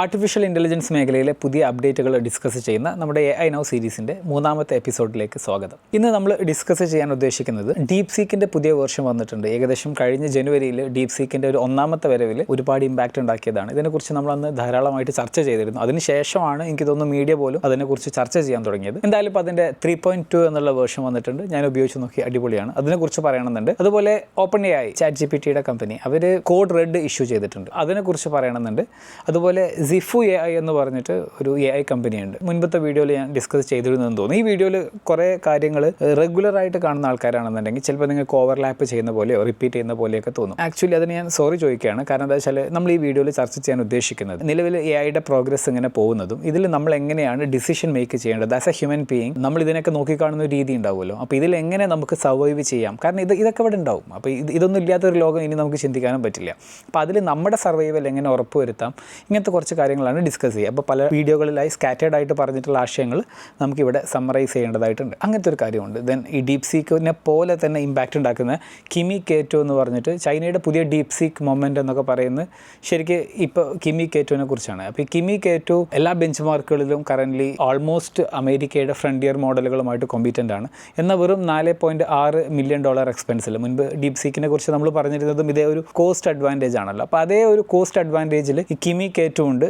Artificial intelligence മേഖലയിലെ പുതിയ അപ്ഡേറ്റുകൾ ഡിസ്കസ് ചെയ്യുന്ന നമ്മുടെ AI Now സീരീസിൻ്റെ മൂന്നാമത്തെ എപ്പിസോഡിലേക്ക് സ്വാഗതം. ഇന്ന് നമ്മൾ ഡിസ്കസ് ചെയ്യാൻ ഉദ്ദേശിക്കുന്നത് ഡീപ് സീക്കിൻ്റെ പുതിയ വേർഷൻ വന്നിട്ടുണ്ട്. ഏകദേശം കഴിഞ്ഞ ജനുവരിയിൽ ഡീപ് സീക്കിൻ്റെ ഒരു ഒന്നാമത്തെ വരവിൽ ഒരുപാട് ഇമ്പാക്റ്റ് ഉണ്ടാക്കിയതാണ്. ഇതിനെക്കുറിച്ച് നമ്മളന്ന് ധാരാളമായിട്ട് ചർച്ച ചെയ്തിരുന്നു. അതിനുശേഷമാണ് എനിക്ക് തോന്നുന്നു മീഡിയ പോലും അതിനെക്കുറിച്ച് ചർച്ച ചെയ്യാൻ തുടങ്ങിയത്. എന്തായാലും ഇപ്പോൾ അതിൻ്റെ 3.2 എന്നുള്ള വേർഷൻ വന്നിട്ടുണ്ട്. ഞാൻ ഉപയോഗിച്ച് നോക്കി, അടിപൊളിയാണ്. അതിനെക്കുറിച്ച് പറയണമെന്നുണ്ട്. അതുപോലെ OpenAI ChatGPTയുടെ കമ്പനി അവർ കോഡ് റെഡ് ഇഷ്യൂ ചെയ്തിട്ടുണ്ട്. അതിനെക്കുറിച്ച് പറയണമെന്നുണ്ട്. അതുപോലെ Zipfu AI എന്ന് പറഞ്ഞിട്ട് ഒരു AI കമ്പനിയുണ്ട്. മുൻപത്തെ വീഡിയോയിൽ ഞാൻ ഡിസ്കസ് ചെയ്തിരുന്നതെന്ന് തോന്നുന്നു. ഈ വീഡിയോയിൽ കുറേ കാര്യങ്ങൾ റെഗുലറായിട്ട് കാണുന്ന ആൾക്കാരാണെന്നുണ്ടെങ്കിൽ ചിലപ്പോൾ നിങ്ങൾക്ക് ഓവർലാപ്പ് ചെയ്യുന്ന പോലെയോ റിപ്പീറ്റ് ചെയ്യുന്ന പോലെയൊക്കെ തോന്നും. ആക്ച്വലി അതിന് ഞാൻ സോറി ചോദിക്കുകയാണ്. കാരണം എന്താ വെച്ചാൽ നമ്മൾ ഈ വീഡിയോയിൽ ചർച്ച ചെയ്യാൻ ഉദ്ദേശിക്കുന്നത് നിലവിൽ AIയുടെ പ്രോഗ്രസ് ഇങ്ങനെ പോകുന്നതും ഇതിൽ നമ്മൾ എങ്ങനെയാണ് ഡിസിഷൻ മേക്ക് ചെയ്യേണ്ടത്. ആസ് എ ഹ്യൂമൻ ബീയിങ് നമ്മൾ ഇതിനൊക്കെ നോക്കിക്കാണുന്ന ഒരു രീതി ഉണ്ടാവുമല്ലോ. അപ്പോൾ ഇതിൽ എങ്ങനെ നമുക്ക് സർവൈവ് ചെയ്യാം. കാരണം ഇതൊക്കെ ഇവിടെ ഉണ്ടാവും. അപ്പോൾ ഇതൊന്നും ഇല്ലാത്തൊരു ലോകം ഇനി നമുക്ക് ചിന്തിക്കാനും പറ്റില്ല. അപ്പോൾ അതിൽ നമ്മുടെ സർവൈവൽ എങ്ങനെ ഉറപ്പുവരുത്താം, ഇങ്ങനത്തെ കുറച്ച് കാര്യങ്ങളാണ് ഡിസ്കസ് ചെയ്യുക. അപ്പോൾ പല വീഡിയോകളിലായി സ്കാറ്റേഡ് ആയിട്ട് പറഞ്ഞിട്ടുള്ള ആശയങ്ങൾ നമുക്കിവിടെ സമ്മറൈസ് ചെയ്യേണ്ടതായിട്ടുണ്ട്. അങ്ങനത്തെ ഒരു കാര്യമുണ്ട്. ദെൻ ഈ ഡീപ് സീക്കിനെ പോലെ തന്നെ ഇമ്പാക്റ്റ് ഉണ്ടാക്കുന്ന കിമി K2 എന്ന് പറഞ്ഞിട്ട് ചൈനയുടെ പുതിയ ഡീപ് സീക്ക് മൊമെൻ്റ് എന്നൊക്കെ പറയുന്നത് ശരിക്കും ഇപ്പോൾ കിമി K2നെ കുറിച്ചാണ്. അപ്പോൾ ഈ കിമി K2 എല്ലാ ബെഞ്ച് മാർക്കുകളിലും കറൻ്റ്ലി ഓൾമോസ്റ്റ് അമേരിക്കയുടെ ഫ്രണ്ടിയർ മോഡലുകളുമായിട്ട് കോമ്പീറ്റൻ്റ് ആണ്. എന്നാൽ വെറും $4.6 മില്യൺ എക്സ്പെൻസിൽ. മുൻപ് ഡീപ് സീക്കിനെ കുറിച്ച് നമ്മൾ പറഞ്ഞിരുന്നതും ഇതേ ഒരു കോസ്റ്റ് അഡ്വാൻറ്റേജ് ആണല്ലോ. അപ്പോൾ അതേ ഒരു കോസ്റ്റ് അഡ്വാൻറ്റേജിൽ ഈ കിമി K2 ഉണ്ട്,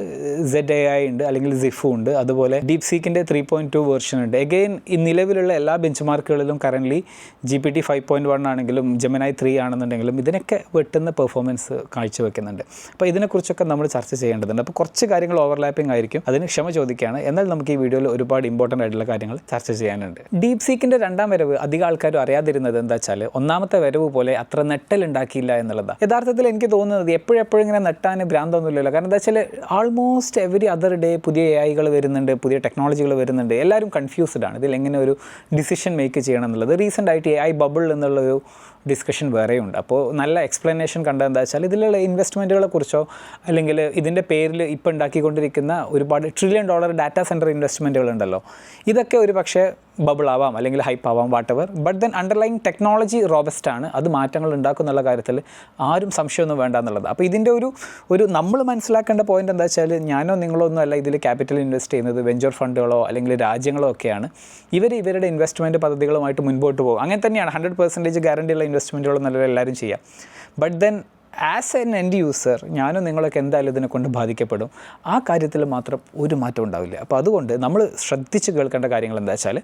ZAI ഉണ്ട്, അല്ലെങ്കിൽ Zipfu ഉണ്ട്. അതുപോലെ ഡീപ് സീക്കിൻ്റെ 3.2 വേർഷൻ ഉണ്ട്. എഗെയിൻ ഈ നിലവിലുള്ള എല്ലാ ബെഞ്ച് മാർക്കുകളിലും കറൻ്റ്ലി GPT 5.1 ആണെങ്കിലും Gemini 3 ആണെന്നുണ്ടെങ്കിലും ഇതിനൊക്കെ വെട്ടുന്ന പെർഫോമൻസ് കാഴ്ചവെക്കുന്നുണ്ട്. അപ്പോൾ ഇതിനെക്കുറിച്ചൊക്കെ നമ്മൾ ചർച്ച ചെയ്യേണ്ടതുണ്ട്. അപ്പോൾ കുറച്ച് കാര്യങ്ങൾ ഓവർലാപ്പിംഗ് ആയിരിക്കും. അതിന് ക്ഷമ ചോദിക്കുകയാണ്. എന്നാൽ നമുക്ക് ഈ വീഡിയോയിൽ ഒരുപാട് ഇമ്പോർട്ടൻ്റ് ആയിട്ടുള്ള കാര്യങ്ങൾ ചർച്ച ചെയ്യാനുണ്ട്. ഡീപ് സീക്കിൻ്റെ രണ്ടാം വരവ് അധികം ആൾക്കാരും അറിയാതിരുന്നത് എന്താ വെച്ചാൽ ഒന്നാമത്തെ വരവ് പോലെ അത്ര നെട്ടലുണ്ടാക്കിയില്ല എന്നുള്ളതാണ്. യഥാർത്ഥത്തിൽ എനിക്ക് തോന്നുന്നത് എപ്പോഴും ഇങ്ങനെ നെട്ടാൻ ഭ്രാന്തൊന്നുമില്ലല്ലോ. കാരണം എന്താ വെച്ചാൽ ആൾമോസ്റ്റ് എവരി അതർ ഡേ പുതിയ AIകൾ വരുന്നുണ്ട്, പുതിയ ടെക്നോളജികൾ വരുന്നുണ്ട്. എല്ലാവരും കൺഫ്യൂസ്ഡ് ആണ് ഇതിൽ എങ്ങനെ ഒരു ഡിസിഷൻ മേക്ക് ചെയ്യണം എന്നുള്ളത്. റീസെൻ്റ് ആയിട്ട് AI ബബിൾ എന്നുള്ളൊരു ഡിസ്കഷൻ വേറെയുണ്ട്. അപ്പോൾ നല്ല എക്സ്പ്ലനേഷൻ കണ്ടത് എന്താ വെച്ചാൽ ഇതിലുള്ള ഇൻവെസ്റ്റ്മെൻറ്റുകളെ കുറിച്ചോ അല്ലെങ്കിൽ ഇതിൻ്റെ പേരിൽ ഇപ്പോൾ ഉണ്ടാക്കിക്കൊണ്ടിരിക്കുന്ന ഒരുപാട് $1 ട്രില്യൺ ഡാറ്റാ സെൻറ്റർ ഇൻവെസ്റ്റ്മെൻറ്റുകളുണ്ടല്ലോ, ഇതൊക്കെ ഒരു പക്ഷേ ബബിൾ ആവാം അല്ലെങ്കിൽ ഹൈപ്പ് ആവാം, whatever. But then underline technology robust ആണ്. അത് മാറ്റങ്ങൾ ഉണ്ടാക്കുന്നുള്ള കാര്യത്തിൽ ആരും സംശയമൊന്നും വേണ്ട എന്നുള്ളത്. അപ്പോൾ ഇതിൻ്റെ ഒരു നമ്മൾ മനസ്സിലാക്കേണ്ട പോയിൻ്റ് എന്താ വെച്ചാൽ ഞാനോ നിങ്ങളോ ഒന്നും അല്ല ഇതിൽ ക്യാപിറ്റൽ ഇൻവെസ്റ്റ് ചെയ്യുന്നത്. വെഞ്ചർ ഫണ്ടുകളോ അല്ലെങ്കിൽ രാജ്യങ്ങളോ ഒക്കെയാണ്. ഇവരുടെ ഇൻവെസ്റ്റ്മെൻറ്റ് പദ്ധതികളുമായിട്ട് മുൻപോട്ട് പോകും. അങ്ങനെ തന്നെയാണ് 100% ഗ്യാരണ്ടിയുള്ള ഇൻവെസ്റ്റ്മെൻറ്റുകളും നല്ല എല്ലാവരും ചെയ്യാം. But then as an end user ഞാനും നിങ്ങളൊക്കെ എന്തായാലും ഇതിനെ കൊണ്ട് ബാധിക്കപ്പെടും. ആ കാര്യത്തിൽ മാത്രം ഒരു മാറ്റം ഉണ്ടാവില്ല. അപ്പോൾ അതുകൊണ്ട് നമ്മൾ ശ്രദ്ധിച്ച് കേൾക്കേണ്ട കാര്യങ്ങൾ എന്താ വെച്ചാൽ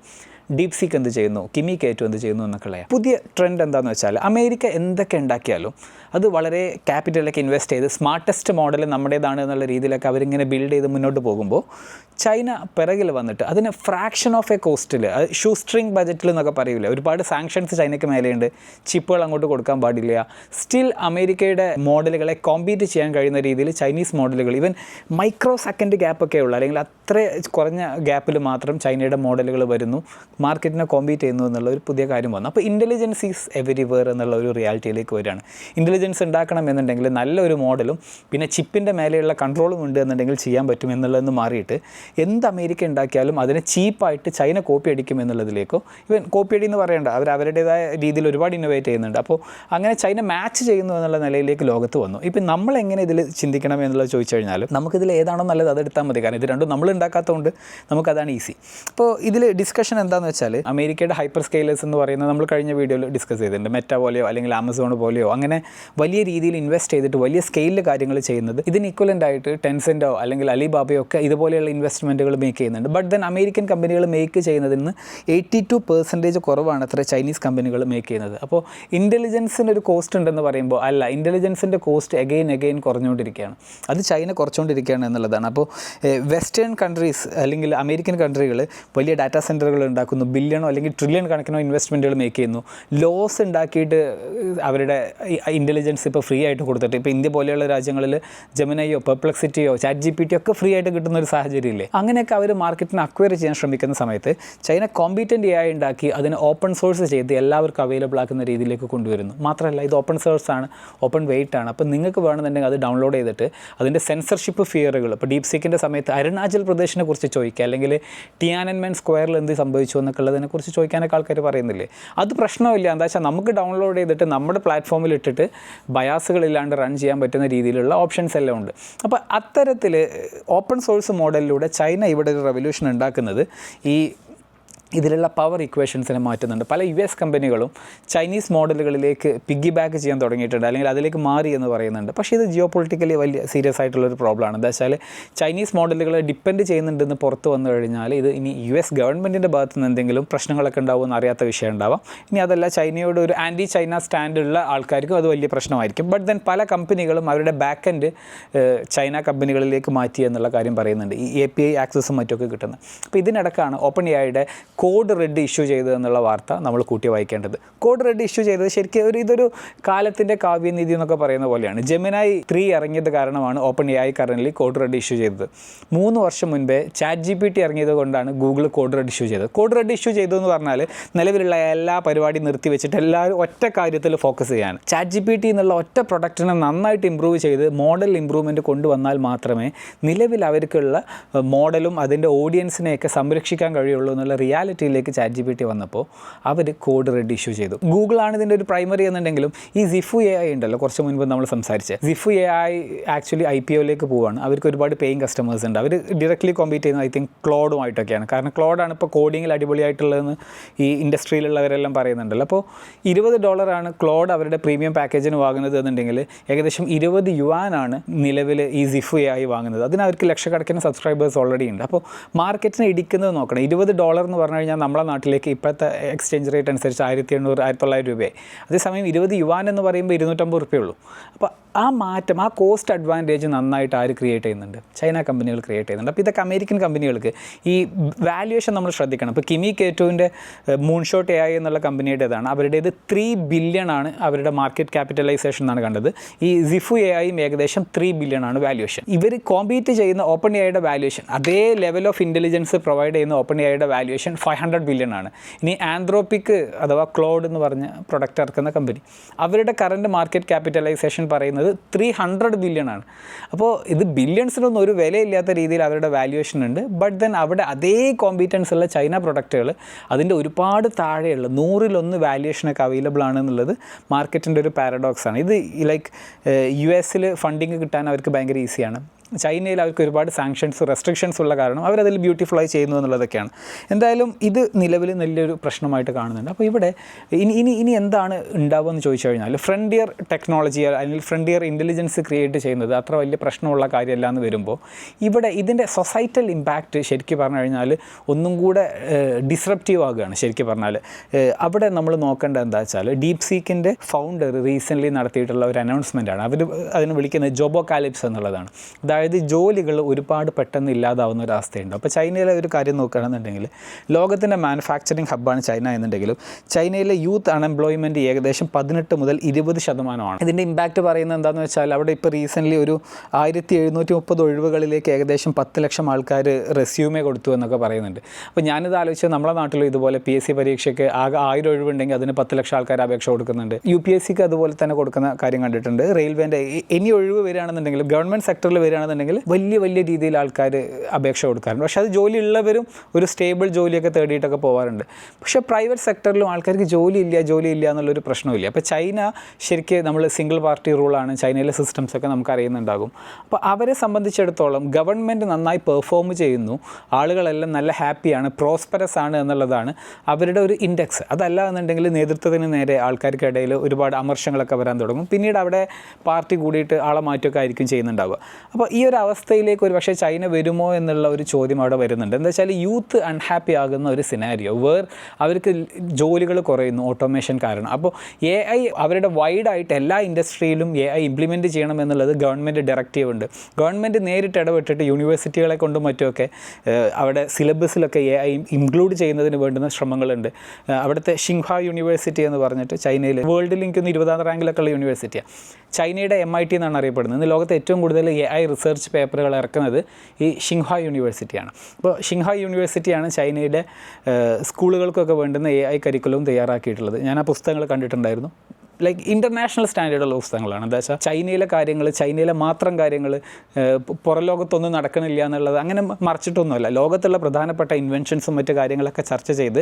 ഡീപ് സീക്ക് എന്ത് ചെയ്യുന്നു, കിമി K2 എന്ത് ചെയ്യുന്നു എന്നൊക്കെയുള്ള പുതിയ ട്രെൻഡ് എന്താണെന്ന് വെച്ചാൽ അമേരിക്ക എന്തൊക്കെ ഉണ്ടാക്കിയാലും അത് വളരെ ക്യാപിറ്റലൊക്കെ ഇൻവെസ്റ്റ് ചെയ്ത് സ്മാർട്ടസ്റ്റ് മോഡൽ നമ്മുടേതാണ് എന്നുള്ള രീതിയിലൊക്കെ അവരിങ്ങനെ ബിൽഡ് ചെയ്ത് മുന്നോട്ട് പോകുമ്പോൾ ചൈന പിറകിൽ വന്നിട്ട് അതിന് ഫ്രാക്ഷൻ ഓഫ് എ കോസ്റ്റിൽ, അത് ഷൂ സ്ട്രിങ് ബജറ്റിൽ എന്നൊക്കെ പറയില്ല, ഒരുപാട് സാങ്ഷൻസ് ചൈനയ്ക്ക് മേലെയുണ്ട്, ചിപ്പുകൾ അങ്ങോട്ട് കൊടുക്കാൻ പാടില്ല. സ്റ്റിൽ അമേരിക്കയുടെ മോഡലുകളെ കോമ്പീറ്റ് ചെയ്യാൻ കഴിയുന്ന രീതിയിൽ ചൈനീസ് മോഡലുകൾ ഈവൻ മൈക്രോ സെക്കൻഡ് ഗ്യാപ്പൊക്കെ ഉള്ളൂ, അല്ലെങ്കിൽ അത്ര കുറഞ്ഞ ഗ്യാപ്പിൽ മാത്രം ചൈനയുടെ മോഡലുകൾ വരുന്നു, മാർക്കറ്റിനെ കോമ്പീറ്റ് ചെയ്യുന്നു എന്നുള്ള ഒരു പുതിയ കാര്യം വന്നു. അപ്പോൾ ഇൻ്റലിജൻസ് ഈസ് എവരിവെയർ എന്നുള്ള ഒരു റിയാലിറ്റിയിലേക്ക് വരികയാണ്. ഇൻ്റലിജൻസ് ഉണ്ടാക്കണം എന്നുണ്ടെങ്കിൽ നല്ലൊരു മോഡലും പിന്നെ ചിപ്പിൻ്റെ മേലെയുള്ള കൺട്രോളും ഉണ്ട് എന്നുണ്ടെങ്കിൽ ചെയ്യാൻ പറ്റും എന്നുള്ളതെന്ന് മാറിയിട്ട് എന്ത് അമേരിക്ക ഉണ്ടാക്കിയാലും അതിനെ ചീപ്പായിട്ട് ചൈന കോപ്പി അടിക്കും എന്നുള്ളതിലേക്കോ, ഇവൻ കോപ്പി അടി എന്ന് പറയേണ്ട, അവരുടേതായ രീതിയിൽ ഒരുപാട് ഇന്നോവേറ്റ് ചെയ്യുന്നുണ്ട്. അപ്പോൾ അങ്ങനെ ചൈന മാച്ച് ചെയ്യുന്നു എന്നുള്ള നിലയിലേക്ക് ലോകത്ത് വന്നു. ഇപ്പം നമ്മളെങ്ങനെ ഇതിൽ ചിന്തിക്കണം എന്നുള്ളത് ചോദിച്ചു കഴിഞ്ഞാൽ നമുക്കിതിൽ ഏതാണോ നല്ലത് അതെടുത്താൽ മതി. കാരണം ഇത് രണ്ടും നമ്മൾ ഉണ്ടാക്കാത്തതുകൊണ്ട് നമുക്കതാണ് ഈസി. അപ്പോൾ ഇതിൽ ഡിസ്കഷൻ എന്താണെന്ന് വെച്ചാൽ അമേരിക്കയുടെ ഹൈപ്പർ സ്കെയിലേഴ്സ് എന്ന് പറയുന്നത് നമ്മൾ കഴിഞ്ഞ വീഡിയോയിൽ ഡിസ്കസ് ചെയ്തിട്ടുണ്ട്. മെറ്റ പോലെയോ അല്ലെങ്കിൽ ആമസോൺ പോലെയോ അങ്ങനെ വലിയ രീതിയിൽ ഇൻവെസ്റ്റ് ചെയ്തിട്ട് വലിയ സ്കെയിലിൽ കാര്യങ്ങൾ ചെയ്യുന്നത്. ഇതിന് ഈക്വലൻ്റ് ആയിട്ട് ടെൻസെൻറ്റോ അല്ലെങ്കിൽ അലിബാബയോ ഒക്കെ ഇതുപോലെയുള്ള ഇൻവെസ്റ്റ്മെൻറ്റുകൾ മേക്ക് ചെയ്യുന്നുണ്ട്. ബട്ട് ദെൻ അമേരിക്കൻ കമ്പനികൾ മേക്ക് ചെയ്യുന്നതിൽ നിന്ന് 82% കുറവാണ് അത്ര ചൈനീസ് കമ്പനികൾ മേക്ക് ചെയ്യുന്നത്. അപ്പോൾ ഇൻ്റലിജൻസിന് ഒരു കോസ്റ്റ് ഉണ്ടെന്ന് പറയുമ്പോൾ അല്ല, ഇൻ്റലിജൻസിൻ്റെ കോസ്റ്റ് എഗെയിൻ കുറഞ്ഞുകൊണ്ടിരിക്കുകയാണ്. അത് ചൈന കുറച്ചുകൊണ്ടിരിക്കുകയാണ് എന്നുള്ളതാണ്. അപ്പോൾ വെസ്റ്റേൺ കൺട്രീസ് അല്ലെങ്കിൽ അമേരിക്കൻ കൺട്രികൾ വലിയ ഡാറ്റാ സെൻറ്ററുകൾ ഉണ്ടാക്കുന്നു, ബില്യണോ അല്ലെങ്കിൽ ട്രില്യൺ കണക്കിനോ ഇൻവെസ്റ്റ്മെൻറ്റുകൾ മേക്ക് ചെയ്യുന്നു, ലോസ് ഉണ്ടാക്കിയിട്ട് അവരുടെ ഇൻ്റലിജൻസ് ഇപ്പോൾ ഫ്രീ ആയിട്ട് കൊടുത്തിട്ട് ഇപ്പോൾ ഇന്ത്യ പോലെയുള്ള രാജ്യങ്ങളിൽ ജെമിനയോ പെർപ്ലക്സിറ്റിയോ ChatGPT ഒക്കെ ഫ്രീ ആയിട്ട് കിട്ടുന്ന ഒരു സാഹചര്യം ഇല്ലേ. അങ്ങനെയൊക്കെ അവർ മാർക്കറ്റിനെ അക്വയർ ചെയ്യാൻ ശ്രമിക്കുന്ന സമയത്ത് ചൈന കോമ്പീറ്റൻ്റ് AI ഉണ്ടാക്കി അതിനെ ഓപ്പൺ സോഴ്സ് ചെയ്ത് എല്ലാവർക്കും അവൈലബിൾ ആക്കുന്ന രീതിയിലേക്ക് കൊണ്ടുവരുന്നു. മാത്രമല്ല ഇത് ഓപ്പൺ സോഴ്സ് ആണ്, ഓപ്പൺ വെയിറ്റ് ആണ്. അപ്പോൾ നിങ്ങൾക്ക് വേണമെന്നുണ്ടെങ്കിൽ അത് ഡൗൺലോഡ് ചെയ്തിട്ട് അതിൻ്റെ സെൻസർഷിപ്പ് ഫിയറുകൾ, ഇപ്പോൾ ഡീപ് സീക്കിൻ്റെ സമയത്ത് അരുണാചൽ പ്രദേശിനെ കുറിച്ച് ചോദിക്കുക, അല്ലെങ്കിൽ ടിയാനൻമെൻ സ്ക്വയറിൽ എന്ത് സംഭവിച്ചു എന്നൊക്കെ ഉള്ളതിനെക്കുറിച്ച് ചോദിക്കാനൊക്കെ ആൾക്കാർ പറയുന്നില്ലേ. അത് പ്രശ്നമില്ല. എന്താ വെച്ചാൽ നമുക്ക് ഡൗൺലോഡ് ചെയ്തിട്ട് നമ്മുടെ പ്ലാറ്റ്ഫോമിൽ ഇട്ടിട്ട് ബയാസുകളില്ലാണ്ട് റൺ ചെയ്യാൻ പറ്റുന്ന രീതിയിലുള്ള ഓപ്ഷൻസ് എല്ലാം ഉണ്ട്. അപ്പോൾ അത്തരത്തിൽ ഓപ്പൺ സോഴ്സ് മോഡലിലൂടെ ചൈന ഇവിടെ ഒരു റെവല്യൂഷൻ ഉണ്ടാക്കുന്നത് ഇതിലുള്ള പവർ ഇക്വേഷൻസിനെ മാറ്റുന്നുണ്ട്. പല US കമ്പനികളും ചൈനീസ് മോഡലുകളിലേക്ക് പിഗ്ഗി ബാക്ക് ചെയ്യാൻ തുടങ്ങിയിട്ടുണ്ട്, അല്ലെങ്കിൽ അതിലേക്ക് മാറി എന്ന് പറയുന്നുണ്ട്. പക്ഷേ ഇത് ജിയോ പൊളിറ്റിക്കലി വലിയ സീരിയസ് ആയിട്ടുള്ളൊരു പ്രോബ്ലമാണ്. എന്താ വെച്ചാൽ ചൈനീസ് മോഡലുകളെ ഡിപ്പെൻഡ് ചെയ്യുന്നുണ്ടെന്ന് പുറത്ത് വന്നു കഴിഞ്ഞാൽ ഇത് ഇനി US ഗവൺമെൻറ്റിൻ്റെ ഭാഗത്ത് നിന്ന് എന്തെങ്കിലും പ്രശ്നങ്ങളൊക്കെ ഉണ്ടാവുമെന്ന് അറിയാത്ത വിഷയം ഉണ്ടാവാം. ഇനി അതല്ല, ചൈനയോട് ഒരു ആൻറ്റി ചൈന സ്റ്റാൻഡുള്ള ആൾക്കാർക്കും അത് വലിയ പ്രശ്നമായിരിക്കും. ബട്ട് ദെൻ പല കമ്പനികളും അവരുടെ ബാക്ക് എൻഡ് ചൈന കമ്പനികളിലേക്ക് മാറ്റി എന്നുള്ള കാര്യം പറയുന്നുണ്ട്, ഈ API ആക്സസും മറ്റൊക്കെ കിട്ടുന്നത്. അപ്പോൾ ഇതിനിടക്കാണ് ഓപ്പൺ എഐയുടെ കോഡ് റെഡ് ഇഷ്യൂ ചെയ്തതെന്നുള്ള വാർത്ത നമ്മൾ കൂട്ടി വായിക്കേണ്ടത്. കോഡ് റെഡ് ഇഷ്യൂ ചെയ്തത് ശരിക്കും ഇതൊരു കാലത്തിൻ്റെ കാവ്യനീതി എന്നൊക്കെ പറയുന്ന പോലെയാണ്. ജെമിനായി 3 ഇറങ്ങിയത് കാരണമാണ് open AI current code red issue ചെയ്തത്. 3 വർഷം മുൻപേ ChatGPT ഇറങ്ങിയത് കൊണ്ടാണ് ഗൂഗിൾ കോഡ് റെഡ് ഇഷ്യൂ ചെയ്തത്. കോഡ് റെഡ് ഇഷ്യൂ ചെയ്തു എന്ന് പറഞ്ഞാൽ നിലവിലുള്ള എല്ലാ പരിപാടിയും നിർത്തി വെച്ചിട്ട് എല്ലാവരും ഒറ്റ കാര്യത്തിൽ ഫോക്കസ് ചെയ്യാൻ. ChatGPT എന്നുള്ള ഒറ്റ പ്രൊഡക്റ്റിനെ നന്നായിട്ട് ഇമ്പ്രൂവ് ചെയ്ത് മോഡൽ ഇമ്പ്രൂവ്മെൻറ്റ് കൊണ്ടുവന്നാൽ മാത്രമേ നിലവിൽ അവർക്കുള്ള മോഡലും അതിൻ്റെ ഓഡിയൻസിനെയൊക്കെ സംരക്ഷിക്കാൻ കഴിയുള്ളൂ എന്നുള്ള റിയാലിറ്റിയിലേക്ക് ChatGPT വന്നപ്പോൾ അവർ കോഡ് റെഡ് ഇഷ്യൂ ചെയ്തു. ഗൂഗിളാണ് ഇതിൻ്റെ ഒരു പ്രൈമറി എന്നുണ്ടെങ്കിലും ഈ സിഫു AI ഉണ്ടല്ലോ, കുറച്ച് മുൻപ് നമ്മൾ സംസാരിച്ചത്, സിഫു AI ആക്ച്വലി IPOയിലേക്ക് പോവുകയാണ്. അവർക്ക് ഒരുപാട് പേയിങ് കസ്റ്റമേഴ്സ് ഉണ്ട്. അവർ ഡയറക്റ്റ്ലി കോമ്പീറ്റ് ചെയ്യുന്നത് ഐ തിങ്ക് ക്ലോഡുമായിട്ടൊക്കെയാണ്. കാരണം ക്ലോഡാണ് ഇപ്പോൾ കോഡിങ്ങിൽ അടിപൊളിയായിട്ടുള്ളതെന്ന് ഈ ഇൻഡസ്ട്രിയിലുള്ളവരെല്ലാം പറയുന്നുണ്ടല്ലോ. അപ്പോൾ $20 ക്ലോഡ് അവരുടെ പ്രീമിയം പാക്കേജിന് വാങ്ങുന്നത് എന്നുണ്ടെങ്കിൽ ഏകദേശം 20 യുവാനാണ് നിലവിൽ ഈ സിഫു AI വാങ്ങുന്നത്. അതിന് അവർക്ക് ലക്ഷക്കണക്കിന് സബ്സ്ക്രൈബേഴ്സ് ഓൾറെഡി ഉണ്ട്. അപ്പോൾ മാർക്കറ്റിനെ ഇടിക്കുന്നത് നോക്കണം. $20 എന്ന് പറഞ്ഞു കഴിഞ്ഞാൽ നമ്മളെ നാട്ടിലേക്ക് ഇപ്പോഴത്തെ എക്സ്ചേഞ്ച് റേറ്റ് അനുസരിച്ച് 1800-1900 രൂപയായി. അതേസമയം 20 യുവാൻ എന്ന് പറയുമ്പോൾ 250 റുപ്യയുള്ളൂ. അപ്പോൾ ആ മാറ്റം, ആ കോസ്റ്റ് അഡ്വാൻറ്റേജ് നന്നായിട്ട് ആര് ക്രിയേറ്റ് ചെയ്യുന്നുണ്ട്? ചൈന കമ്പനികൾ ക്രിയേറ്റ് ചെയ്യുന്നുണ്ട്. അപ്പോൾ ഇതൊക്കെ അമേരിക്കൻ കമ്പനികൾക്ക് ഈ വാല്യുവേഷൻ നമ്മൾ ശ്രദ്ധിക്കണം. ഇപ്പോൾ കിമി K2ൻ്റെ മൂൺഷോട്ട് AI എന്നുള്ള കമ്പനിയുടേതാണ്. അവരുടേത് 3 ബില്യൺ ആണ് അവരുടെ മാർക്കറ്റ് ക്യാപിറ്റലൈസേഷൻ എന്നാണ് കണ്ടത്. ഈ സിഫു AIയും ഏകദേശം 3 ബില്യൺ ആണ് വാല്യുവേഷൻ. ഇവർ കോമ്പീറ്റ് ചെയ്യുന്ന ഓപ്പൺ എഐയുടെ വാല്യുവേഷൻ, അതേ ലെവൽ ഓഫ് ഇൻ്റലിജൻസ് പ്രൊവൈഡ് ചെയ്യുന്ന ഓപ്പൺ എഐയുടെ വാല്യുവേഷൻ 500 ബില്യൺ ആണ്. ഇനി ആന്ത്രോപ്പിക് അഥവാ ക്ലോഡ് എന്ന് പറഞ്ഞ പ്രൊഡക്റ്റ് ഇറക്കുന്ന കമ്പനി, അവരുടെ കറൻറ്റ് മാർക്കറ്റ് ക്യാപിറ്റലൈസേഷൻ പറയുന്നത് 300 ബില്യൺ ആണ്. അപ്പോൾ ഇത് ബില്യൺസിനൊന്നും ഒരു വിലയില്ലാത്ത രീതിയിൽ അവരുടെ വാല്യുവേഷൻ ഉണ്ട്. ബട്ട് ദെൻ അവിടെ അതേ കോമ്പീറ്റൻസ് ഉള്ള ചൈന പ്രൊഡക്റ്റുകൾ അതിൻ്റെ ഒരുപാട് താഴെയുള്ള 100-1 വാല്യുവേഷനൊക്കെ അവൈലബിൾ ആണെന്നുള്ളത് മാർക്കറ്റിൻ്റെ ഒരു പാരഡോക്സ് ആണ്. ഇത് ലൈക്ക് US ഫണ്ടിങ് കിട്ടാൻ അവർക്ക് ഭയങ്കര ഈസിയാണ്. ചൈനയിൽ അവർക്ക് ഒരുപാട് സാങ്ഷൻസ്, റെസ്ട്രിക്ഷൻസ് ഉള്ള കാരണം അവരതിൽ ബ്യൂട്ടിഫുള്ളായി ചെയ്യുന്നു എന്നുള്ളതൊക്കെയാണ്. എന്തായാലും ഇത് നിലവിൽ നല്ലൊരു പ്രശ്നമായിട്ട് കാണുന്നുണ്ട്. അപ്പോൾ ഇവിടെ ഇനി എന്താണ് ഉണ്ടാവുമെന്ന് ചോദിച്ചു കഴിഞ്ഞാൽ, ഫ്രണ്ടിയർ ടെക്നോളജി അല്ലെങ്കിൽ ഫ്രണ്ടിയർ ഇൻ്റലിജൻസ് ക്രിയേറ്റ് ചെയ്യുന്നത് അത്ര വലിയ പ്രശ്നമുള്ള കാര്യമല്ല എന്ന് വരുമ്പോൾ ഇവിടെ ഇതിൻ്റെ സൊസൈറ്റൽ ഇമ്പാക്റ്റ് ശരിക്കും പറഞ്ഞു കഴിഞ്ഞാൽ ഒന്നും കൂടെ ഡിസ്റപ്റ്റീവ് ആകുകയാണ്. ശരിക്കും പറഞ്ഞാൽ അവിടെ നമ്മൾ നോക്കേണ്ടത് എന്താ വെച്ചാൽ, ഡീപ് സീക്കിൻ്റെ ഫൗണ്ടർ റീസെൻ്റ്ലി നടത്തിയിട്ടുള്ള ഒരു അനൗൺസ്മെൻറ്റാണ്. അവർ അതിന് വിളിക്കുന്നത് ജോബോകാലിപ്സ് എന്നുള്ളതാണ്. അതായത് ജോലികൾ ഒരുപാട് പെട്ടെന്ന് ഇല്ലാതാവുന്ന ഒരു അവസ്ഥയുണ്ട്. അപ്പോൾ ചൈനയിലെ ഒരു കാര്യം നോക്കുകയാണെന്നുണ്ടെങ്കിൽ, ലോകത്തിൻ്റെ മാനുഫാക്ചറിങ് ഹബ്ബാണ് ചൈന എന്നുണ്ടെങ്കിലും ചൈനയിലെ യൂത്ത് അൺഎംപ്ലോയ്മെൻറ്റ് ഏകദേശം 18 മുതൽ 20%. ഇതിൻ്റെ ഇമ്പാക്റ്റ് പറയുന്നത് എന്താണെന്ന് വെച്ചാൽ, അവിടെ ഇപ്പോൾ റീസെൻ്റ്ലി ഒരു 1730 ഒഴിവുകളിലേക്ക് ഏകദേശം 10 ലക്ഷം ആൾക്കാർ റെസ്യൂമേ കൊടുത്തു എന്നൊക്കെ പറയുന്നുണ്ട്. അപ്പോൾ ഞാനിത് ആലോചിച്ച് നമ്മളെ നാട്ടിലും ഇതുപോലെ PSC പരീക്ഷയ്ക്ക് ആകെ 1000 ഒഴിവുണ്ടെങ്കിൽ അതിന് 10 ലക്ഷം ആൾക്കാർ അപേക്ഷ കൊടുക്കുന്നുണ്ട്. UPSCക്ക് അതുപോലെ തന്നെ കൊടുക്കുന്ന കാര്യം കണ്ടിട്ടുണ്ട്. റെയിൽവേൻ്റെ ഇനി ഒഴിവ് വരികയാണെന്നുണ്ടെങ്കിൽ, ഗവൺമെൻറ് സെക്ടറിൽ വരികയാണെന്നുണ്ടെങ്കിൽ വലിയ രീതിയിൽ ആൾക്കാർ അപേക്ഷ കൊടുക്കാറുണ്ട്. പക്ഷേ അത് ജോലി ഉള്ളവരും ഒരു സ്റ്റേബിൾ ജോലിയൊക്കെ തേടിയിട്ടൊക്കെ പോകാറുണ്ട്. പക്ഷേ പ്രൈവറ്റ് സെക്ടറിലും ആൾക്കാർക്ക് ജോലി ഇല്ല എന്നുള്ളൊരു പ്രശ്നമില്ല. അപ്പോൾ ചൈന ശരിക്കും നമ്മൾ സിംഗിൾ പാർട്ടി റൂളാണ്, ചൈനയിലെ സിസ്റ്റംസൊക്കെ നമുക്ക് അറിയുന്നുണ്ടാകും. അപ്പോൾ അവരെ സംബന്ധിച്ചിടത്തോളം ഗവൺമെൻറ് നന്നായി പെർഫോം ചെയ്യുന്നു, ആളുകളെല്ലാം നല്ല ഹാപ്പിയാണ്, പ്രോസ്പെറസ് ആണ് എന്നുള്ളതാണ് അവരുടെ ഒരു ഇൻഡെക്സ്. അതല്ല എന്നുണ്ടെങ്കിൽ നേതൃത്വത്തിന് നേരെ ആൾക്കാർക്കിടയിൽ ഒരുപാട് അമർഷങ്ങളൊക്കെ വരാൻ തുടങ്ങും. പിന്നീട് അവിടെ പാർട്ടി കൂടിയിട്ട് ആളെ മാറ്റമൊക്കെ ആയിരിക്കും ചെയ്യുന്നുണ്ടാവുക. അപ്പോൾ ഈ ഒരു അവസ്ഥയിലേക്ക് ഒരു പക്ഷേ ചൈന വരുമോ എന്നുള്ള ഒരു ചോദ്യം അവിടെ വരുന്നുണ്ട്. എന്താ വെച്ചാൽ യൂത്ത് അൺഹാപ്പി ആകുന്ന ഒരു സിനാരിയോ അവർക്ക് ജോലികൾ കുറയുന്നു ഓട്ടോമേഷൻ കാരണം. അപ്പോൾ AI അവരുടെ വൈഡായിട്ട് എല്ലാ ഇൻഡസ്ട്രിയിലും AI ഇംപ്ലിമെൻറ്റ് ചെയ്യണം എന്നുള്ളത് ഗവൺമെൻറ് ഡയറക്റ്റീവ് ഉണ്ട്. ഗവൺമെൻറ് നേരിട്ട് ഇടപെട്ടിട്ട് യൂണിവേഴ്സിറ്റികളെ കൊണ്ടും മറ്റുമൊക്കെ അവിടെ സിലബസിലൊക്കെ AI ഇൻക്ലൂഡ് ചെയ്യുന്നതിന് വേണ്ടുന്ന ശ്രമങ്ങളുണ്ട്. അവിടുത്തെ ഷിങ്ഹാ യൂണിവേഴ്സിറ്റി എന്ന് പറഞ്ഞിട്ട് ചൈനയിൽ വേൾഡിൽ എനിക്കൊന്ന് 20ാം റാങ്കിലൊക്കെ ഉള്ള യൂണിവേഴ്സിറ്റിയാണ്. ചൈനയുടെ MIT എന്നാണ് അറിയപ്പെടുന്നത്. ഇന്ന് ലോകത്തെ ഏറ്റവും കൂടുതൽ AI റിസർച്ച് പേപ്പറുകൾ ഇറക്കുന്നത് ഈ ഷിങ്ഹാ യൂണിവേഴ്സിറ്റിയാണ്. അപ്പോൾ ഷിങ്ഹാ യൂണിവേഴ്സിറ്റിയാണ് ചൈനയിലെ സ്കൂളുകൾക്കൊക്കെ വേണ്ടുന്ന AI കരിക്കുലവും തയ്യാറാക്കിയിട്ടുള്ളത്. ഞാൻ ആ പുസ്തകങ്ങൾ കണ്ടിട്ടുണ്ടായിരുന്നു. ലൈക്ക് ഇൻ്റർനാഷണൽ സ്റ്റാൻഡേർഡുള്ള പുസ്തകങ്ങളാണ്. എന്താ വെച്ചാൽ ചൈനയിലെ കാര്യങ്ങൾ, ചൈനയിലെ മാത്രം കാര്യങ്ങൾ, പുറം ലോകത്തൊന്നും നടക്കണില്ല എന്നുള്ളത് അങ്ങനെ മറിച്ചിട്ടൊന്നുമല്ല. ലോകത്തുള്ള പ്രധാനപ്പെട്ട ഇൻവെൻഷൻസും മറ്റു കാര്യങ്ങളൊക്കെ ചർച്ച ചെയ്ത്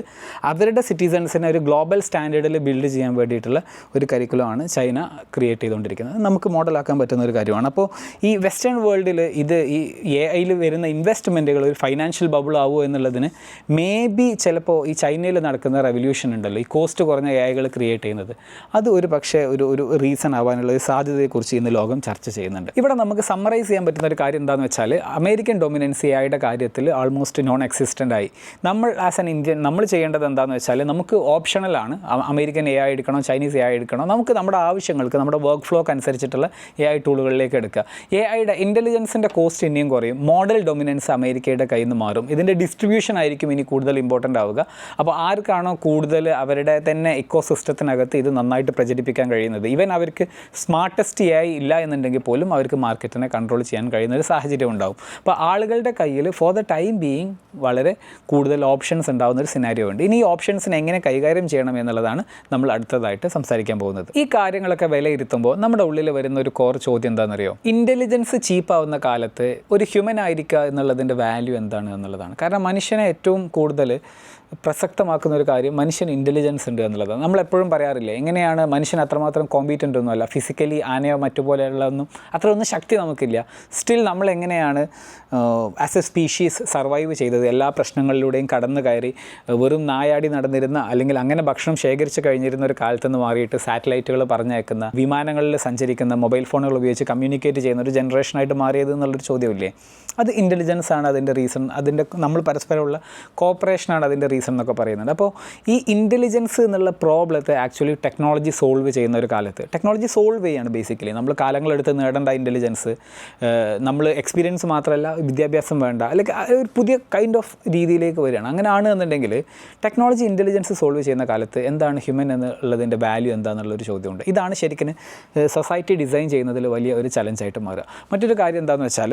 അവരുടെ സിറ്റിസൺസിനെ ഒരു ഗ്ലോബൽ സ്റ്റാൻഡേർഡിൽ ബിൽഡ് ചെയ്യാൻ വേണ്ടിയിട്ടുള്ള ഒരു കരിക്കുലമാണ് ചൈന ക്രിയേറ്റ് ചെയ്തുകൊണ്ടിരിക്കുന്നത്. നമുക്ക് മോഡലാക്കാൻ പറ്റുന്ന ഒരു കാര്യമാണ്. അപ്പോൾ ഈ വെസ്റ്റേൺ വേൾഡിൽ ഇത് ഈ AI വരുന്ന ഇൻവെസ്റ്റ്മെൻറ്റുകൾ ഒരു ഫൈനാൻഷ്യൽ ബബിൾ ആവുമോ എന്നുള്ളതിന് മേ ബി ചിലപ്പോൾ ഈ ചൈനയിൽ നടക്കുന്ന റെവല്യൂഷൻ ഉണ്ടല്ലോ, ഈ കോസ്റ്റ് കുറഞ്ഞ AI ക്രിയേറ്റ് ചെയ്യുന്നത്, അത് ഒരു പക്ഷേ ഒരു റീസൺ ആവാനുള്ള ഒരു സാധ്യതയെക്കുറിച്ച് ഇന്ന് ലോകം ചർച്ച ചെയ്യുന്നുണ്ട്. ഇവിടെ നമുക്ക് സമ്മറൈസ് ചെയ്യാൻ പറ്റുന്ന ഒരു കാര്യം എന്താണെന്ന് വെച്ചാൽ അമേരിക്കൻ ഡൊമിനൻസി AIയുടെ കാര്യത്തിൽ ആൾമോസ്റ്റ് നോൺ എക്സിസ്റ്റൻ്റ് ആയി. നമ്മൾ ആസ് ആൻ ഇന്ത്യൻ നമ്മൾ ചെയ്യേണ്ടത് എന്താണെന്ന് വെച്ചാൽ നമുക്ക് ഓപ്ഷണലാണ് അമേരിക്കൻ AI എടുക്കണോ ചൈനീസ് AI എടുക്കണോ, നമുക്ക് നമ്മുടെ ആവശ്യങ്ങൾക്ക് നമ്മുടെ വർക്ക് ഫ്ലോക്ക് അനുസരിച്ചിട്ടുള്ള AI ടൂളുകളിലേക്ക് എടുക്കുക. AIയുടെ ഇൻ്റലിജൻസിൻ്റെ കോസ്റ്റ് ഇനിയും കുറയും, മോഡൽ ഡൊമിനൻസ് അമേരിക്കയുടെ കയ്യിൽ നിന്ന് മാറും, ഇതിൻ്റെ ഡിസ്ട്രിബ്യൂഷൻ ആയിരിക്കും ഇനി കൂടുതൽ ഇമ്പോർട്ടൻ്റ് ആവുക. അപ്പോൾ ആർക്കാണോ കൂടുതൽ അവരുടെ തന്നെ ഇക്കോ സിസ്റ്റത്തിനകത്ത് ഇത് നന്നായിട്ട് പ്രചരിപ്പിക്കാൻ കഴിയുന്നത്, ഈവൻ അവർക്ക് സ്മാർട്ടസ്റ്റ് AI ഇല്ല എന്നുണ്ടെങ്കിൽ പോലും അവർക്ക് മാർക്കറ്റിനെ കൺട്രോൾ ചെയ്യാൻ കഴിയുന്ന ഒരു സാഹചര്യം ഉണ്ടാവും. അപ്പോൾ ആളുകളുടെ കയ്യിൽ ഫോർ ദ ടൈം ബീയിങ് വളരെ കൂടുതൽ ഓപ്ഷൻസ് ഉണ്ടാകുന്ന ഒരു സിനാരിയോ ഉണ്ട്. ഇനി ഈ ഓപ്ഷൻസിനെ എങ്ങനെ കൈകാര്യം ചെയ്യണം എന്നുള്ളതാണ് നമ്മൾ അടുത്തതായിട്ട് സംസാരിക്കാൻ പോകുന്നത്. ഈ കാര്യങ്ങളൊക്കെ വിലയിരുത്തുമ്പോൾ നമ്മുടെ ഉള്ളിൽ വരുന്ന ഒരു കോർ ചോദ്യം എന്താണെന്നറിയോ? ഇൻ്റലിജൻസ് ചീപ്പാവുന്ന കാലത്ത് ഒരു ഹ്യൂമൻ ആയിരിക്കുക എന്നുള്ളതിൻ്റെ വാല്യൂ എന്താണ് എന്നുള്ളതാണ്. കാരണം മനുഷ്യനെ ഏറ്റവും കൂടുതൽ പ്രസക്തമാക്കുന്ന ഒരു കാര്യം മനുഷ്യന് ഇൻ്റലിജൻസ് ഉണ്ട് എന്നുള്ളതാണ്. നമ്മളെപ്പോഴും പറയാറില്ലേ, എങ്ങനെയാണ് മനുഷ്യൻ അത്രമാത്രം കോമ്പീറ്റൻ്റ് ഒന്നുമല്ല, ഫിസിക്കലി ആനയോ മറ്റുപോലെയുള്ളതൊന്നും അത്രയൊന്നും ശക്തി നമുക്കില്ല. സ്റ്റിൽ നമ്മളെങ്ങനെയാണ് ആസ് എ സ്പീഷീസ് സർവൈവ് ചെയ്തത്, എല്ലാ പ്രശ്നങ്ങളിലൂടെയും കടന്നു കയറി വെറും നായാടി നടന്നിരുന്ന അല്ലെങ്കിൽ അങ്ങനെ ഭക്ഷണം ശേഖരിച്ച് കഴിഞ്ഞിരുന്ന ഒരു കാലത്ത് നിന്ന് മാറിയിട്ട് സാറ്റലൈറ്റുകൾ പറഞ്ഞയക്കുന്ന, വിമാനങ്ങളിൽ സഞ്ചരിക്കുന്ന, മൊബൈൽ ഫോണുകൾ ഉപയോഗിച്ച് കമ്മ്യൂണിക്കേറ്റ് ചെയ്യുന്ന ഒരു ജനറേഷനായിട്ട് മാറിയത് എന്നുള്ളൊരു ചോദ്യമില്ലേ? അത് ഇൻ്റലിജൻസ് ആണ് അതിൻ്റെ റീസൺ. അതിൻ്റെ നമ്മൾ പരസ്പരമുള്ള കോപ്പറേഷനാണ് അതിൻ്റെ റീസൺ എന്നൊക്കെ പറയുന്നുണ്ട്. അപ്പോൾ ഈ ഇൻ്റലിജൻസ് എന്നുള്ള പ്രോബ്ലത്തെ ആക്ച്വലി ടെക്നോളജി സോൾവ് ചെയ്യുന്ന ഒരു കാലത്ത്, ടെക്നോളജി സോൾവ് ചെയ്യാണ് ബേസിക്കലി. നമ്മൾ കാലങ്ങളെടുത്ത് നേടേണ്ട ഇൻ്റലിജൻസ് നമ്മൾ എക്സ്പീരിയൻസ് മാത്രമല്ല, വിദ്യാഭ്യാസം വേണ്ട, അല്ലെങ്കിൽ ഒരു പുതിയ കൈൻഡ് ഓഫ് രീതിയിലേക്ക് വരികയാണ്. അങ്ങനെയാണ് എന്നുണ്ടെങ്കിൽ ടെക്നോളജി ഇൻ്റലിജൻസ് സോൾവ് ചെയ്യുന്ന കാലത്ത് എന്താണ് ഹ്യൂമൻ എന്നുള്ളതിൻ്റെ വാല്യൂ എന്താണെന്നുള്ളൊരു ചോദ്യമുണ്ട്. ഇതാണ് ശരിക്കും സൊസൈറ്റി ഡിസൈൻ ചെയ്യുന്നതിൽ വലിയ ഒരു ചലഞ്ചായിട്ട് മാറുക. മറ്റൊരു കാര്യം എന്താണെന്ന് വെച്ചാൽ,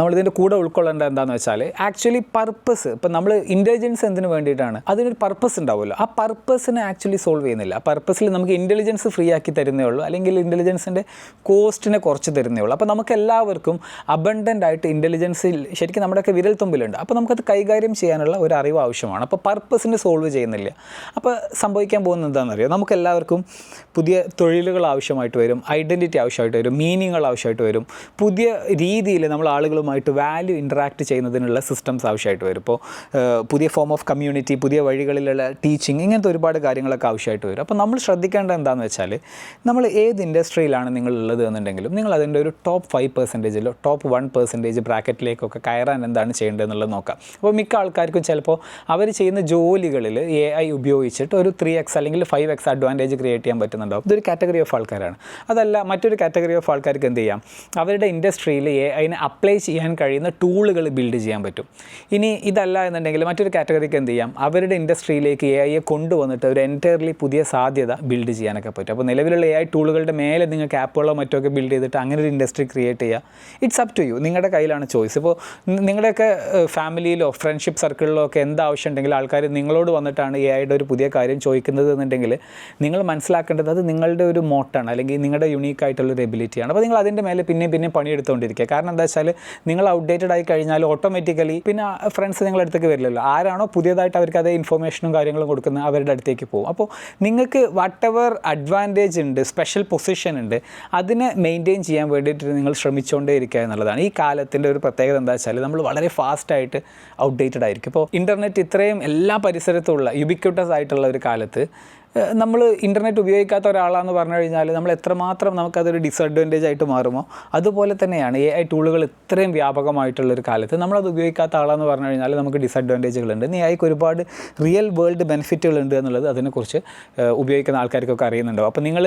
നമ്മളിതിൻ്റെ കൂടെ ഉൾക്കൊള്ളേണ്ട എന്താണെന്ന് വെച്ചാൽ ആക്ച്വലി പർപ്പസ്. ഇപ്പം നമ്മൾ ഇൻ്റലിജൻസ് എന്തിനു വേണ്ടിയിട്ടാണ്, അതിനൊരു പർപ്പസ് ഉണ്ടാവുമല്ലോ, ആ പർപ്പസിനെ ആക്ച്വലി സോൾവ് ചെയ്യുന്നില്ല. ആ പർപ്പസിൽ നമുക്ക് ഇൻ്റലിജൻസ് ഫ്രീ ആക്കി തരുന്നേ ഉള്ളൂ, അല്ലെങ്കിൽ ഇൻ്റലിജൻസിൻ്റെ കോസ്റ്റിനെ കുറച്ച് തരുന്നേ ഉള്ളൂ. അപ്പോൾ നമുക്ക് എല്ലാവർക്കും അബണ്ടൻ്റ് ആയിട്ട് ഇൻ്റലിജൻസിൽ ശരിക്കും നമ്മുടെയൊക്കെ വിരൽ തുമ്പിലുണ്ട്. അപ്പോൾ നമുക്കത് കൈകാര്യം ചെയ്യാനുള്ള ഒരു അറിവ് ആവശ്യമാണ്. അപ്പോൾ പർപ്പസിനെ സോൾവ് ചെയ്യുന്നില്ല. അപ്പോൾ സംഭവിക്കാൻ പോകുന്നത് എന്താണെന്നറിയോ? നമുക്ക് എല്ലാവർക്കും പുതിയ തൊഴിലുകൾ ആവശ്യമായിട്ട് വരും, ഐഡൻറ്റിറ്റി ആവശ്യമായിട്ട് വരും, മീനിങ്ങുകൾ ആവശ്യമായിട്ട് വരും, പുതിയ രീതിയിൽ നമ്മൾ ആളുകളുമായിട്ട് വാല്യൂ ഇൻട്രാക്ട് ചെയ്യുന്നതിനുള്ള സിസ്റ്റംസ് ആവശ്യമായിട്ട് വരും. ഇപ്പോൾ പുതിയ ഫോം ഓഫ് കമ്മ്യൂണിറ്റി, പുതിയ വഴികളിലുള്ള ടീച്ചിങ്, ഇങ്ങനത്തെ ഒരുപാട് കാര്യങ്ങളൊക്കെ ആവശ്യമായിട്ട് വരും. അപ്പോൾ നമ്മൾ ശ്രദ്ധിക്കേണ്ടത് എന്താണെന്ന് വെച്ചാൽ, നമ്മൾ ഏത് ഇൻഡസ്ട്രിയിലാണ് നിങ്ങളുള്ളത് എന്നുണ്ടെങ്കിലും നിങ്ങൾ അതിൻ്റെ ഒരു ടോപ്പ് 5%, ടോപ്പ് 1% ബ്രാക്കറ്റിലേക്കൊക്കെ കയറാൻ എന്താണ് ചെയ്യേണ്ടത് എന്നുള്ളത് നോക്കാം. അപ്പോൾ മിക്ക ആൾക്കാർക്കും ചിലപ്പോൾ അവർ ചെയ്യുന്ന ജോലികളിൽ AI ഉപയോഗിച്ചിട്ട് ഒരു 3x അല്ലെങ്കിൽ 5x അഡ്വാൻറ്റേജ് ക്രിയേറ്റ് ചെയ്യാൻ പറ്റുന്നുണ്ടാവും. ഇതൊരു കാറ്റഗറി ഓഫ് ആൾക്കാരാണ്. അതല്ല, മറ്റൊരു കാറ്റഗറി ഓഫ് ആൾക്കാർക്ക് എന്ത് ചെയ്യാം, അവരുടെ ഇൻഡസ്ട്രിയിൽ AIനെ അപ്ലൈ ചെയ്യാൻ കഴിയുന്ന ടൂളുകൾ ബിൽഡ് ചെയ്യാൻ പറ്റും. ഇനി ഇതല്ല എന്നുണ്ടെങ്കിൽ മറ്റൊരു കാറ്റഗറിക്ക് എന്ത് ചെയ്യാം, അവരുടെ ഇൻഡസ്ട്രിയിലേക്ക് AIയെ കൊണ്ടുവന്നിട്ട് ഒരു എൻറ്റയർലി പുതിയ സാധ്യത ബിൽഡ് ചെയ്യാനൊക്കെ പറ്റും. അപ്പോൾ നിലവിലുള്ള AI ടൂളുകളുടെ മേലെ നിങ്ങൾക്ക് ആപ്പുകളോ മറ്റോ ഒക്കെ ബിൽഡ് ചെയ്തിട്ട് അങ്ങനെ ഒരു ഇൻഡസ്ട്രി ക്രിയേറ്റ് ചെയ്യുക. ഇറ്റ്സ് അപ് ടു യു, നിങ്ങളുടെ കയ്യിലാണ് ചോയ്സ്. ഇപ്പോൾ നിങ്ങളുടെയൊക്കെ ഫാമിലിയിലോ ഫ്രണ്ട്ഷിപ്പ് സർക്കിളിലോ ഒക്കെ എന്താവശ്യം ഉണ്ടെങ്കിൽ ആൾക്കാർ നിങ്ങളോട് വന്നിട്ടാണ് AIയുടെ ഒരു പുതിയ കാര്യം ചോദിക്കുന്നത് എന്നുണ്ടെങ്കിൽ നിങ്ങൾ മനസ്സിലാക്കേണ്ടത് അത് നിങ്ങളുടെ ഒരു മോട്ടാണ്, അല്ലെങ്കിൽ നിങ്ങളുടെ യുണീക്കായിട്ടുള്ളൊരു എബിലിറ്റിയാണ്. അപ്പോൾ നിങ്ങൾ അതിൻ്റെ മേലെ പിന്നെ പണിയെടുത്തുകൊണ്ടിരിക്കുക. കാരണം എന്താ വെച്ചാൽ നിങ്ങൾ ഔട്ട്ഡേറ്റഡ് ആയി കഴിഞ്ഞാൽ ഓട്ടോമാറ്റിക്കലി പിന്നെ ഫ്രണ്ട്സ് നിങ്ങളുടെ അടുത്തേക്ക് വരില്ലല്ലോ. ആരാണോ പുതിയതായിട്ട് അവർക്ക് അതേ ഇൻഫർമേഷനും കാര്യങ്ങളും കൊടുക്കുന്നത് അവരുടെ അടുത്തേക്ക് പോകും. അപ്പോൾ നിങ്ങൾക്ക് വാട്ട് എവർ അഡ്വാൻറ്റേജ് ഉണ്ട്, സ്പെഷ്യൽ പൊസിഷൻ ഉണ്ട്, അതിനെ മെയിൻറ്റെയിൻ ചെയ്യാൻ വേണ്ടിയിട്ട് നിങ്ങൾ ശ്രമിച്ചുകൊണ്ടേ ഇരിക്കുക എന്നുള്ളതാണ്. ഈ കാലത്തിൻ്റെ ഒരു പ്രത്യേകത എന്താ വെച്ചാൽ നമ്മൾ വളരെ ഫാസ്റ്റായിട്ട് ഔട്ട്ഡേറ്റഡ് ആയിരിക്കും. ഇപ്പോൾ ഇൻ്റർനെറ്റ് ഇത്രയും എല്ലാ പരിസരത്തുമുള്ള യുബിക്യൂട്ടസ് ആയിട്ടുള്ള ഒരു കാലത്ത് നമ്മൾ ഇൻ്റർനെറ്റ് ഉപയോഗിക്കാത്ത ഒരാളാണെന്ന് പറഞ്ഞു കഴിഞ്ഞാൽ നമ്മൾ എത്രമാത്രം നമുക്കതൊരു ഡിസഡ്വാൻറ്റേജ് ആയിട്ട് മാറുമോ, അതുപോലെ തന്നെയാണ് AI ടൂളുകൾ ഇത്രയും വ്യാപകമായിട്ടുള്ളൊരു കാലത്ത് നമ്മളത് ഉപയോഗിക്കാത്ത ആളാണെന്ന് പറഞ്ഞു കഴിഞ്ഞാൽ നമുക്ക് ഡിസഡ്വാൻറ്റേജുകളുണ്ട്. ഇനി AIക്ക് ഒരുപാട് റിയൽ വേൾഡ് ബെനിഫിറ്റുകളുണ്ട് എന്നുള്ളത് അതിനെക്കുറിച്ച് ഉപയോഗിക്കുന്ന ആൾക്കാർക്കൊക്കെ അറിയുന്നുണ്ടാവും. അപ്പോൾ നിങ്ങൾ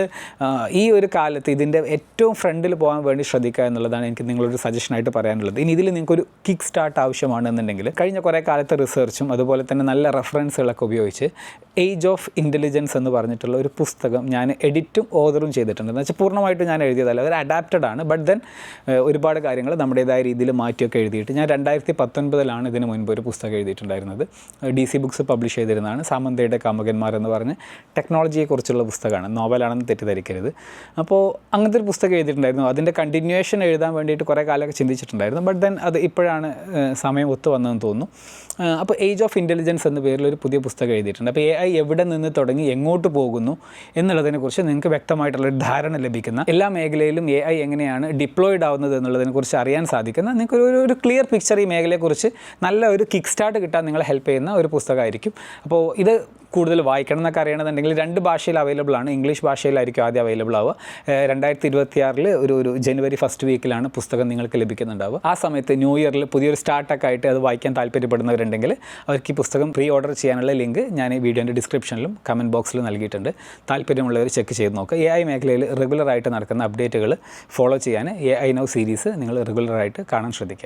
ഈ ഒരു കാലത്ത് ഇതിൻ്റെ ഏറ്റവും ഫ്രണ്ടിൽ പോകാൻ വേണ്ടി ശ്രദ്ധിക്കുക എന്നുള്ളതാണ് എനിക്ക് നിങ്ങളൊരു സജഷനായിട്ട് പറയാനുള്ളത്. ഇനി ഇതിൽ നിങ്ങൾക്കൊരു കിക്ക് സ്റ്റാർട്ട് ആവശ്യമാണെന്നുണ്ടെങ്കിൽ കഴിഞ്ഞ കുറേ കാലത്തെ റിസർച്ചും അതുപോലെ തന്നെ നല്ല റെഫറൻസുകളൊക്കെ ഉപയോഗിച്ച് ഏജ് ഓഫ് ഇൻ്റലിജൻസ് എന്ന് പറഞ്ഞിട്ടുള്ള ഒരു പുസ്തകം ഞാൻ എഡിറ്റും ഓതറും ചെയ്തിട്ടുണ്ട്. എന്ന് വെച്ചാൽ പൂർണ്ണമായിട്ടും ഞാൻ എഴുതിയതല്ല, അതൊരു അഡാപ്റ്റഡ് ആണ്. ബട്ട് ദെൻ ഒരുപാട് കാര്യങ്ങൾ നമ്മുടേതായ രീതിയിൽ മാറ്റിയൊക്കെ എഴുതിയിട്ട് ഞാൻ 2019 ഇതിന് മുൻപ് ഒരു പുസ്തകം എഴുതിയിട്ടുണ്ടായിരുന്നത്. DC ബുക്സ് പബ്ലിഷ് ചെയ്തിരുന്നതാണ്. സാമന്തയുടെ കാമുകന്മാർ എന്ന് പറഞ്ഞ് ടെക്നോളജിയെക്കുറിച്ചുള്ള പുസ്തകമാണ്, നോവലാണെന്ന് തെറ്റിദ്ധരിക്കരുത്. അപ്പോൾ അങ്ങനത്തെ ഒരു പുസ്തകം എഴുതിയിട്ടുണ്ടായിരുന്നു. അതിൻ്റെ കണ്ടിന്യൂവേഷൻ എഴുതാൻ വേണ്ടിയിട്ട് കുറേ കാലമൊക്കെ ചിന്തിച്ചിട്ടുണ്ടായിരുന്നു. ബട്ട് ദെൻ അത് ഇപ്പോഴാണ് സമയം ഒത്തു വന്നതെന്ന് തോന്നുന്നു. അപ്പോൾ ഏജ് ഓഫ് ഇൻ്റലിജൻസ് എന്ന പേരിൽ ഒരു പുതിയ പുസ്തകം എഴുതിയിട്ടുണ്ട്. അപ്പോൾ AI എവിടെ നിന്ന് തുടങ്ങി എങ്ങോട്ട് പോകുന്നു എന്നുള്ളതിനെക്കുറിച്ച് നിങ്ങൾക്ക് വ്യക്തമായിട്ടുള്ളൊരു ധാരണ ലഭിക്കുന്ന, എല്ലാ മേഖലയിലും AI എങ്ങനെയാണ് ഡിപ്ലോയിഡ് ആവുന്നത് എന്നുള്ളതിനെക്കുറിച്ച് അറിയാൻ സാധിക്കുന്ന, നിങ്ങൾക്ക് ഒരു ക്ലിയർ പിക്ചർ ഈ മേഖലയെക്കുറിച്ച് നല്ല ഒരു കിക്ക് സ്റ്റാർട്ട് കിട്ടാൻ നിങ്ങളെ ഹെൽപ്പ് ചെയ്യുന്ന ഒരു പുസ്തകമായിരിക്കും. അപ്പോൾ ഇത് കൂടുതൽ വായിക്കണം എന്നൊക്കെ അറിയണമെന്നുണ്ടെങ്കിൽ 2 ഭാഷയിൽ അവൈലബിൾ ആണ്. ഇംഗ്ലീഷ് ഭാഷയിലായിരിക്കും ആദ്യം അവൈലബിൾ ആവുക. 2026 ഒരു ജനുവരി 1st വീക്കിലാണ് പുസ്തകം നിങ്ങൾക്ക് ലഭിക്കുന്നുണ്ടാവുക. ആ സമയത്ത് ന്യൂ ഇയറിൽ പുതിയൊരു സ്റ്റാർട്ടൊക്കെ ആയിട്ട് അത് വായിക്കാൻ താല്പര്യപ്പെടുന്നവരുണ്ടെങ്കിൽ അവർക്ക് ഈ പുസ്തകം പ്രീ ഓർഡർ ചെയ്യാനുള്ള ലിങ്ക് ഞാൻ ഈ വീഡിയോൻ്റെ ഡിസ്ക്രിപ്ഷനിലും കമൻറ്റ് ബോക്സിലും നൽകിയിട്ടുണ്ട്. താല്പര്യമുള്ളവർ ചെക്ക് ചെയ്ത് നോക്കുക. AI മേഖലയിൽ റെഗുലറായിട്ട് നടക്കുന്ന അപ്ഡേറ്റുകൾ ഫോളോ ചെയ്യാൻ AI Now സീരീസ് നിങ്ങൾ റെഗുലറായിട്ട് കാണാൻ ശ്രദ്ധിക്കുക.